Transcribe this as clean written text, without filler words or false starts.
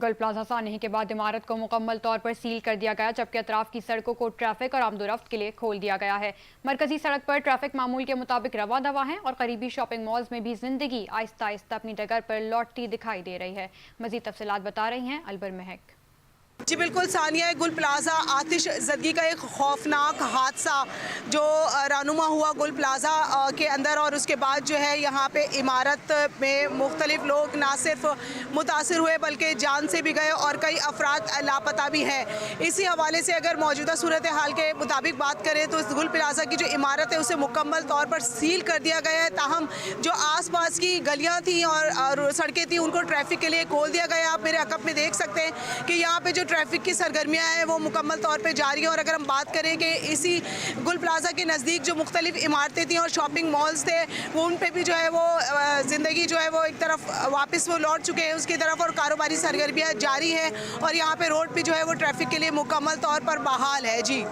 गुल प्लाजा सानही के बाद इमारत को मुकम्मल तौर पर सील कर दिया गया, जबकि अतराफ की सड़कों को ट्रैफिक और आमदोरफ्त के लिए खोल दिया गया है। मरकजी सड़क पर ट्रैफिक मामूल के मुताबिक रवा दवा है और करीबी शॉपिंग मॉल्स में भी जिंदगी आहिस्ता आहिस्ता अपनी जगह पर लौटती दिखाई दे रही है। मजीद तफसीलात बता रही हैं अलबर महक। जी बिल्कुल सानिया, गुल प्लाजा आतिश ज़दगी का एक खौफनाक हादसा जो रानुमा हुआ गुल प्लाजा के अंदर, और उसके बाद जो है यहाँ पे इमारत में मुख्तलिफ लोग ना सिर्फ मुतासर हुए बल्कि जान से भी गए और कई अफराद लापता भी हैं। इसी हवाले से अगर मौजूदा सूरत हाल के मुताबिक बात करें तो इस गुल प्लाजा की जो इमारत है उसे मुकम्मल तौर पर सील कर दिया गया है। ताहम जो आस पास की गलियाँ थी और सड़कें थी उनको ट्रैफिक के लिए खोल दिया गया। आप मेरे अकब में देख सकते हैं कि यहाँ पे जो ट्रैफिक की सरगर्मियाँ हैं वो मुकम्मल तौर पे जारी हैं। और अगर हम बात करें कि इसी गुल प्लाजा के नज़दीक जो मुख्तलिफ इमारतें थी और शॉपिंग मॉल्स थे वो उन पे भी जो है वो ज़िंदगी जो है वो एक तरफ वापस वो लौट चुके हैं उसकी तरफ, और कारोबारी सरगर्मियाँ जारी हैं और यहाँ पे रोड भी जो है वो ट्रैफिक के लिए मुकम्मल तौर पर बहाल है। जी।